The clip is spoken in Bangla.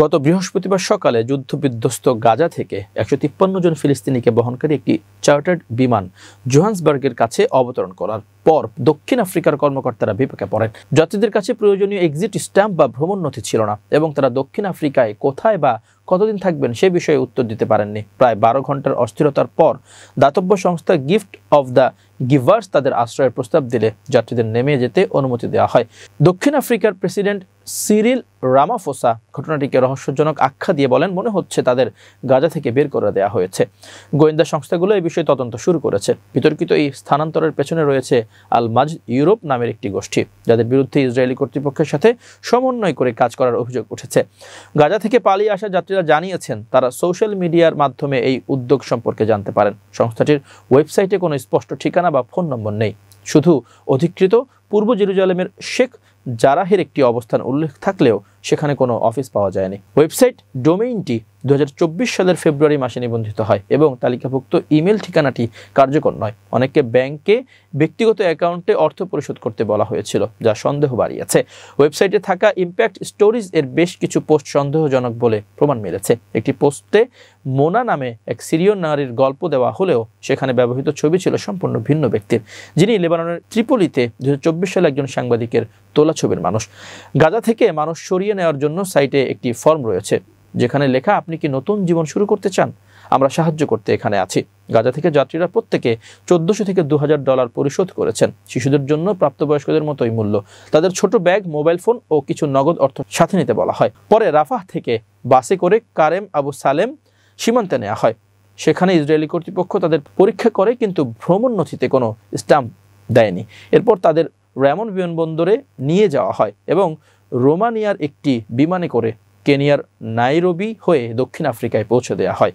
গত বৃহস্পতিবার সকালে যুদ্ধবিধ্বস্ত গাজা থেকে 153 জন ফিলিস্তিনিকে বহনকারী একটি চার্টার্ড বিমান জোহান্সবার্গের কাছে অবতরণ করার পর দক্ষিণ আফ্রিকার কর্মকর্তারা বিপাকে পড়েন। যাত্রীদের কাছে প্রয়োজনীয় এক্সিট স্ট্যাম্প বা ভ্রমণ নথি ছিল না এবং তারা দক্ষিণ আফ্রিকায় কোথায় বা কতদিন থাকবেন সে বিষয়ে উত্তর দিতে পারেননি। প্রায় 12 ঘন্টার অস্থিরতার পর দাতব্য সংস্থা গিফট অফ দ্য গিভার্স তাদের আশ্রয়ের প্রস্তাব দিলে যাত্রীদের নেমে যেতে অনুমতি দেওয়া হয়। দক্ষিণ আফ্রিকার প্রেসিডেন্ট সিরিল রামাফোসা ঘটনাটিকে রহস্যজনক আখ্যা দিয়ে বলেন, মনে হচ্ছে তাদের গাজা থেকে বের করে দেওয়া হয়েছে। গোয়েন্দা সংস্থাগুলো এই বিষয়ে তদন্ত শুরু করেছে। বিতর্কিত এই স্থানান্তরের পেছনে রয়েছে আল মাজদ ইউরোপ নামের একটি গোষ্ঠী, যাদের বিরুদ্ধে ইসরায়েলি কর্তৃপক্ষের সাথে সমন্বয় করে কাজ করার অভিযোগ উঠেছে। গাজা থেকে পালিয়ে আসা যাত্রীরা জানিয়েছেন তারা সোশ্যাল মিডিয়ার মাধ্যমে এই উদ্যোগ সম্পর্কে জানতে পারেন। সংস্থাটির ওয়েবসাইটে কোনো স্পষ্ট ঠিকানা বা ফোন নম্বর নেই, শুধু অধিকৃত পূর্ব জেরুজালেমের শেখ জারাহের একটি অবস্থান উল্লেখ থাকলেও সেখানে কোনো অফিস পাওয়া যায়নি। ওয়েবসাইট ডোমেইনটি 2024 সালের ফেব্রুয়ারি মাসে নিবন্ধিত হয় এবং তালিকাভুক্ত ইমেল ঠিকানাটি কার্যকর নয়। অনেককে ব্যাংকে ব্যক্তিগত অ্যাকাউন্টে অর্থ পরিশোধ করতে বলা হয়েছিল, যা সন্দেহ বাড়িয়েছে। ওয়েবসাইটে থাকা ইম্প্যাক্ট স্টোরিজ এর বেশ কিছু পোস্ট সন্দেহজনক বলে প্রমাণ মিলেছে। একটি পোস্টে মোনা নামে এক সিরীয় নারীর গল্প দেওয়া হলেও সেখানে ব্যবহৃত ছবি ছিল সম্পূর্ণ ভিন্ন ব্যক্তির, যিনি লেবাননের ত্রিপোলিতে 2024 সালে একজন সাংবাদিকের তোলা ছবির মানুষ। গাজা থেকে মানুষ সরিয়ে নেওয়ার জন্য সাইটে একটি ফর্ম রয়েছে যেখানে লেখা, আপনি কি নতুন জীবন শুরু করতে চান? আমরা সাহায্য করতে এখানে আছি। গাজা থেকে যাত্রীরা প্রত্যেকে $1400 থেকে $2000 পরিশোধ করেছেন। শিশুদের জন্য প্রাপ্তবয়স্কদের মতোই মূল্য। তাদের ছোট ব্যাগ, মোবাইল ফোন ও কিছু নগদ অর্থ সাথে নিতে বলা হয়। পরে রাফাহ থেকে বাসে করে কারেম আবু সালেম সীমান্তে নেওয়া হয়। সেখানে ইসরায়েলি কর্তৃপক্ষ তাদের পরীক্ষা করে কিন্তু ভ্রমণ নথিতে কোনো স্ট্যাম্প দেয়নি। এরপর তাদের র্যামন বিমানবন্দরে নিয়ে যাওয়া হয় এবং রোমানিয়ার একটি বিমানে করে কেনিয়ার নাইরোবি হয়ে দক্ষিণ আফ্রিকায় পৌঁছে দেওয়া হয়।